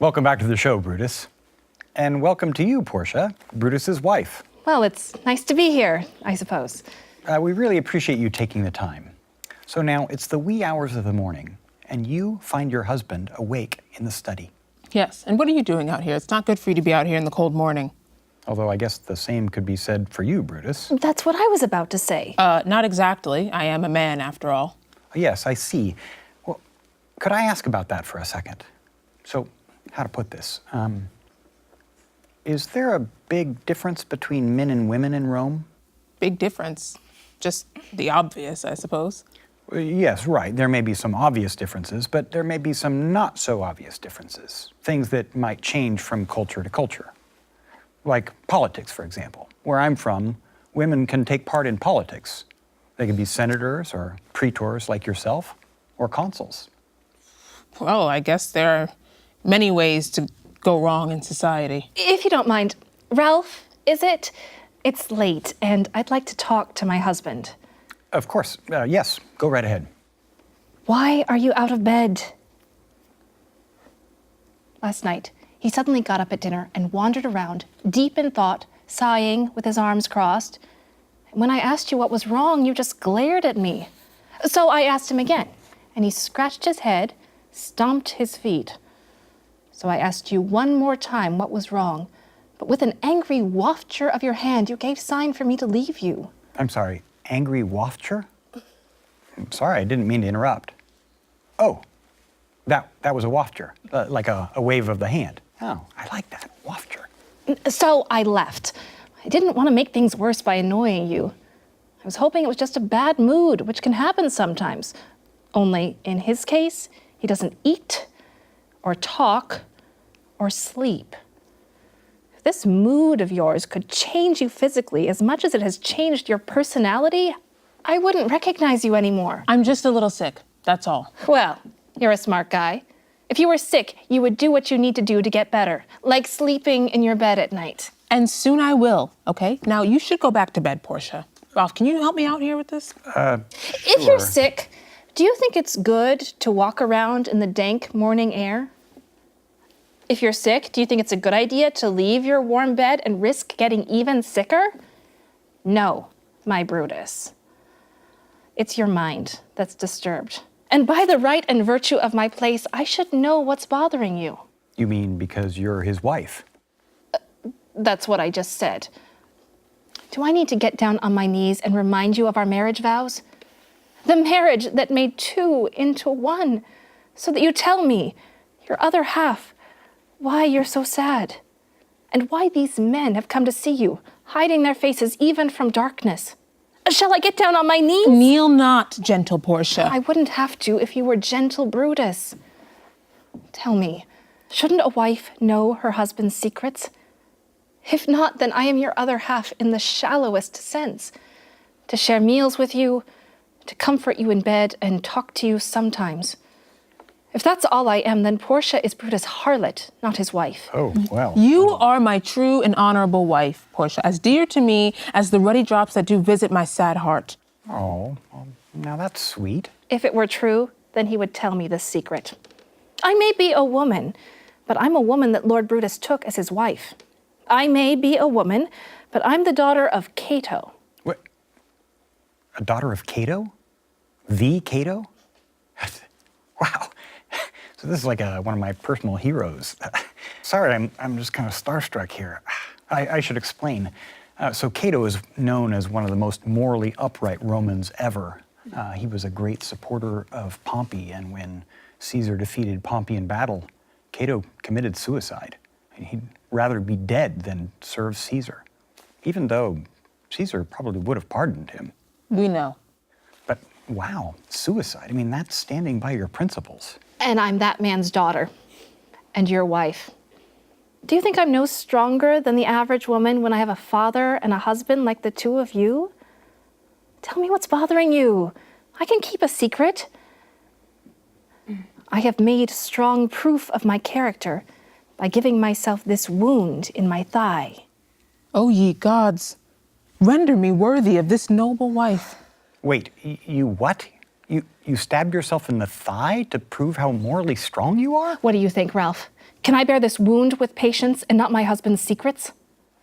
Welcome back to the show, Brutus. And welcome to you, Portia, Brutus's wife. Well, it's nice to be here, I suppose. We really appreciate you taking the time. So now it's the wee hours of the morning, and you find your husband awake in the study. Yes, and what are you doing out here? It's not good for you to be out here in the cold morning. Although I guess the same could be said for you, Brutus. That's what I was about to say. Not exactly. I am a man, after all. Yes, I see. Well, could I ask about that for a second? So, how to put this? Is there a big difference between men and women in Rome? Big difference. Just the obvious, I suppose. Yes, right. There may be some obvious differences, but there may be some not so obvious differences. Things that might change from culture to culture. Like politics, for example. Where I'm from, women can take part in politics. They can be senators or praetors like yourself, or consuls. Well, I guess there are many ways to go wrong in society. If you don't mind, Ralph, is it? It's late, and I'd like to talk to my husband. Of course. Yes, go right ahead. Why are you out of bed? Last night, he suddenly got up at dinner and wandered around, deep in thought, sighing with his arms crossed. When I asked you what was wrong, you just glared at me. So I asked him again, and he scratched his head, stomped his feet. So I asked you one more time what was wrong, but with an angry wafture of your hand, you gave sign for me to leave you. I'm sorry, angry wafture? I'm sorry, I didn't mean to interrupt. Oh, that was a wafture, like a wave of the hand. Oh, I like that, wafture. So I left. I didn't want to make things worse by annoying you. I was hoping it was just a bad mood, which can happen sometimes. Only in his case, he doesn't eat or talk or sleep. If this mood of yours could change you physically as much as it has changed your personality, I wouldn't recognize you anymore. I'm just a little sick, that's all. Well, you're a smart guy. If you were sick, you would do what you need to do to get better, like sleeping in your bed at night. And soon I will, okay? Now you should go back to bed, Portia. Ralph, can you help me out here with this? If you're sick, do you think it's good to walk around in the dank morning air? If you're sick, do you think it's a good idea to leave your warm bed and risk getting even sicker? No, my Brutus. It's your mind that's disturbed. And by the right and virtue of my place, I should know what's bothering you. You mean because you're his wife? That's what I just said. Do I need to get down on my knees and remind you of our marriage vows? The marriage that made two into one, so that you tell me, your other half, why you're so sad, and why these men have come to see you, hiding their faces even from darkness. Shall I get down on my knees? Kneel not, gentle Portia. I wouldn't have to if you were gentle Brutus. Tell me, shouldn't a wife know her husband's secrets? If not, then I am your other half in the shallowest sense. To share meals with you, to comfort you in bed, and talk to you sometimes. If that's all I am, then Portia is Brutus' harlot, not his wife. Oh, well. You are my true and honorable wife, Portia, as dear to me as the ruddy drops that do visit my sad heart. Oh, well, now that's sweet. If it were true, then he would tell me this secret. I may be a woman, but I'm a woman that Lord Brutus took as his wife. I may be a woman, but I'm the daughter of Cato. What? A daughter of Cato? The Cato? Wow. So this is like one of my personal heroes. Sorry, I'm just kind of starstruck here. I should explain. So Cato is known as one of the most morally upright Romans ever. He was a great supporter of Pompey, and when Caesar defeated Pompey in battle, Cato committed suicide. He'd rather be dead than serve Caesar, even though Caesar probably would have pardoned him. We know. But wow, suicide, I mean, that's standing by your principles. And I'm that man's daughter, and your wife. Do you think I'm no stronger than the average woman when I have a father and a husband like the two of you? Tell me what's bothering you. I can keep a secret. I have made strong proof of my character by giving myself this wound in my thigh. O ye gods, render me worthy of this noble wife. Wait, you what? You stabbed yourself in the thigh to prove how morally strong you are? What do you think, Ralph? Can I bear this wound with patience and not my husband's secrets?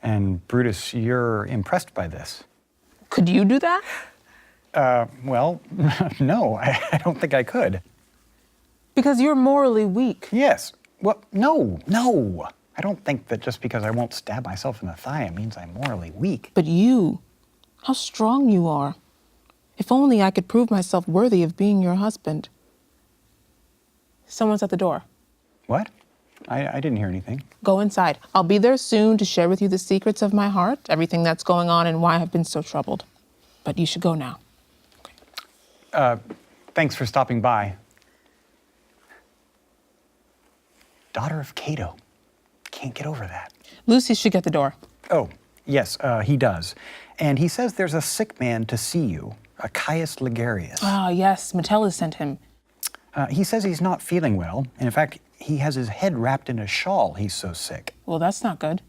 And Brutus, you're impressed by this. Could you do that? Well, no, I don't think I could. Because you're morally weak. Yes. Well, no. I don't think that just because I won't stab myself in the thigh, it means I'm morally weak. But you, how strong you are. If only I could prove myself worthy of being your husband. Someone's at the door. What? I didn't hear anything. Go inside. I'll be there soon to share with you the secrets of my heart, everything that's going on and why I've been so troubled. But you should go now. Thanks for stopping by. Daughter of Cato. Can't get over that. Lucy should get the door. Oh, yes, he does. And he says there's a sick man to see you, a Caius Ligarius. Ah, yes, Metellus sent him. He says he's not feeling well, and in fact, he has his head wrapped in a shawl, he's so sick. Well, that's not good.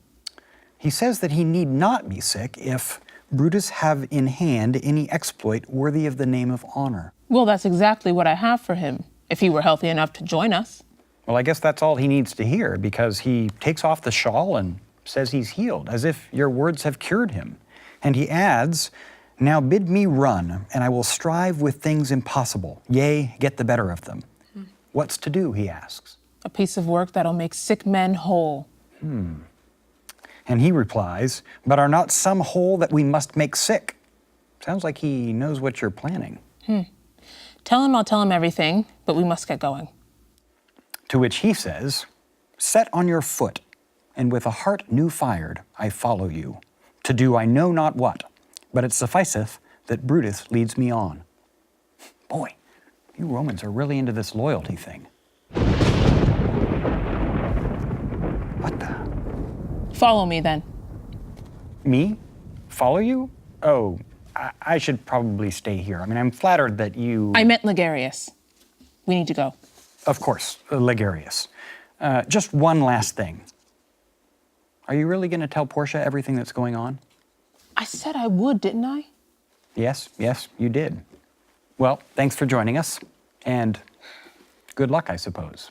He says that he need not be sick if Brutus have in hand any exploit worthy of the name of honor. Well, that's exactly what I have for him, if he were healthy enough to join us. Well, I guess that's all he needs to hear, because he takes off the shawl and says he's healed, as if your words have cured him. And he adds, "Now bid me run, and I will strive with things impossible, yea, get the better of them." What's to do, he asks. A piece of work that'll make sick men whole. And he replies, "But are not some whole that we must make sick?" Sounds like he knows what you're planning. Tell him I'll tell him everything, but we must get going. To which he says, "Set on your foot, and with a heart new fired, I follow you, to do I know not what, but it sufficeth that Brutus leads me on." Boy, you Romans are really into this loyalty thing. What the? Follow me then. Me? Follow you? Oh, I should probably stay here. I mean, I'm flattered that you... I meant Ligarius. We need to go. Of course, Ligarius. Just one last thing. Are you really going to tell Portia everything that's going on? I said I would, didn't I? Yes, you did. Well, thanks for joining us, and good luck, I suppose.